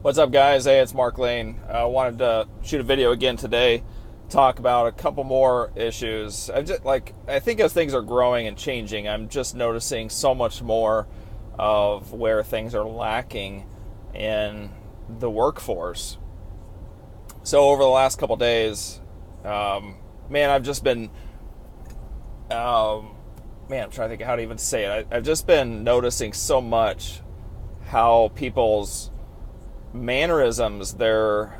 What's up, guys? Hey, it's Mark Lane. I wanted to shoot a video again today, talk about a couple more issues. I think as things are growing and changing, I'm just noticing so much more of where things are lacking in the workforce. So over the last couple days, I've just been, I'm trying to think how to even say it. I've just been noticing so much how people's mannerisms, their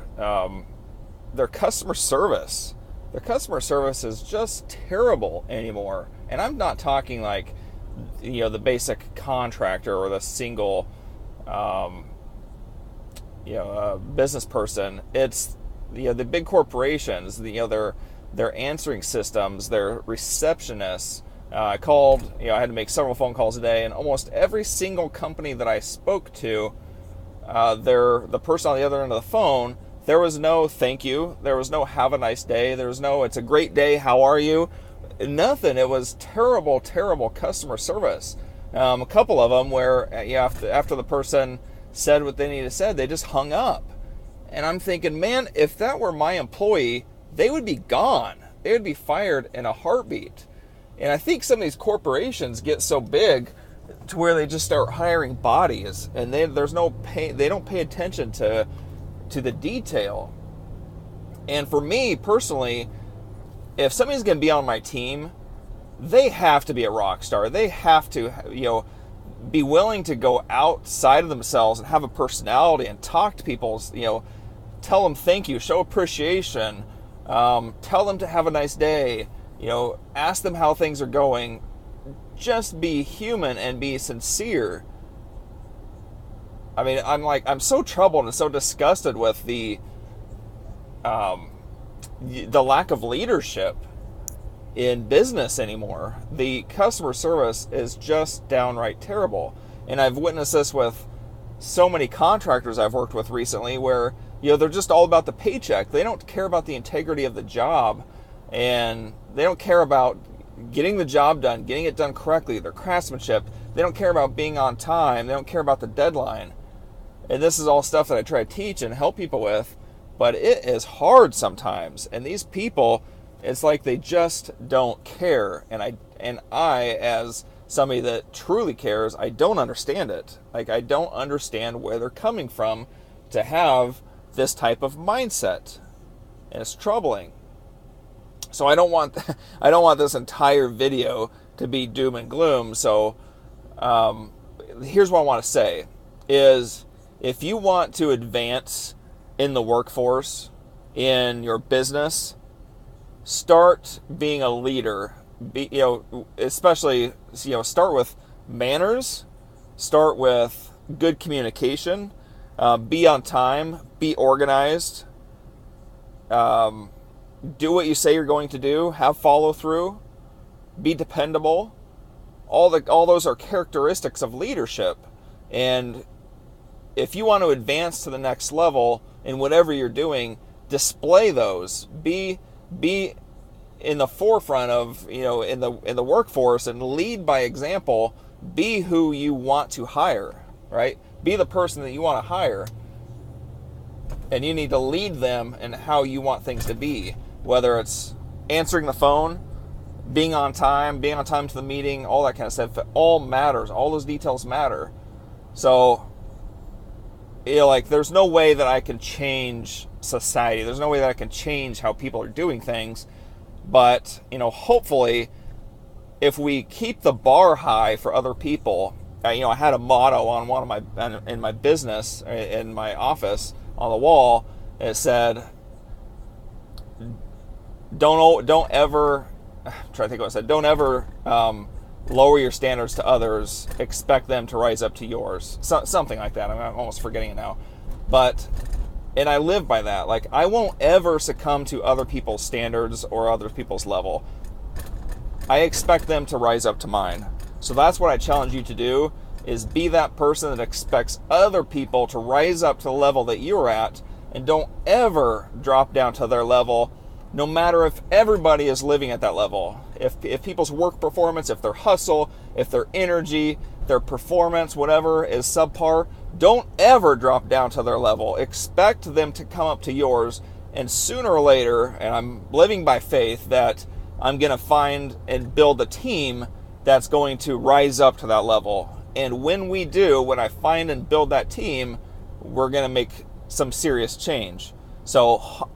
customer service. Their customer service is just terrible anymore. And I'm not talking like, the basic contractor or the single, business person. It's the big corporations. Their answering systems, their receptionists. I had to make several phone calls a day, and almost every single company that I spoke to, the person on the other end of the phone, there was no thank you, there was no have a nice day, there was no it's a great day, how are you, nothing. It was terrible customer service. A couple of them where after the person said what they needed to say, they just hung up. And I'm thinking, man, if that were my employee, they would be gone. They would be fired in a heartbeat. And I think some of these corporations get so big to where they just start hiring bodies, and they don't pay attention to the detail. And for me personally, if somebody's going to be on my team, they have to be a rock star. They have to, be willing to go outside of themselves and have a personality and talk to people, tell them thank you, show appreciation, tell them to have a nice day, ask them how things are going. Just be human and be sincere. I mean, I'm so troubled and so disgusted with the lack of leadership in business anymore. The customer service is just downright terrible. And I've witnessed this with so many contractors I've worked with recently where, they're just all about the paycheck. They don't care about the integrity of the job, and they don't care about getting the job done, getting it done correctly, their craftsmanship. They don't care about being on time. They don't care about the deadline. And this is all stuff that I try to teach and help people with, but it is hard sometimes. And these people, it's like they just don't care. And I, as somebody that truly cares, I don't understand it. Like, I don't understand where they're coming from to have this type of mindset. And it's troubling. So I don't want this entire video to be doom and gloom. So here's what I want to say is, if you want to advance in the workforce, in your business, start being a leader. Especially, start with manners, start with good communication, be on time, be organized, do what you say you're going to do, have follow through, be dependable. All those are characteristics of leadership. And if you want to advance to the next level in whatever you're doing, display those. Be in the forefront of, in the workforce, and lead by example. Be who you want to hire, right? Be the person that you want to hire. And you need to lead them in how you want things to be. Whether it's answering the phone, being on time to the meeting, all that kind of stuff, it all matters. All those details matter. So, there's no way that I can change society. There's no way that I can change how people are doing things. But, hopefully, if we keep the bar high for other people, I had a motto on in my business, in my office, on the wall. It said, Don't ever lower your standards to others. Expect them to rise up to yours. Something like that. I'm almost forgetting it now. And I live by that. Like, I won't ever succumb to other people's standards or other people's level. I expect them to rise up to mine. So that's what I challenge you to do, is be that person that expects other people to rise up to the level that you're at, and don't ever drop down to their level, no matter if everybody is living at that level. If people's work performance, if their hustle, if their energy, their performance, whatever is subpar, Don't ever drop down to their level. Expect them to come up to yours, and sooner or later, and I'm living by faith that I'm going to find and build a team that's going to rise up to that level. And when we do, when I find and build that team, we're going to make some serious change. So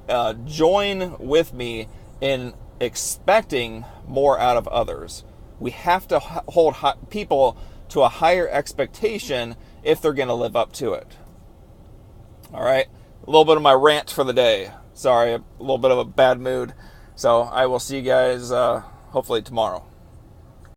join with me in expecting more out of others. We have to hold people to a higher expectation if they're going to live up to it. All right, a little bit of my rant for the day. Sorry, a little bit of a bad mood. So I will see you guys hopefully tomorrow.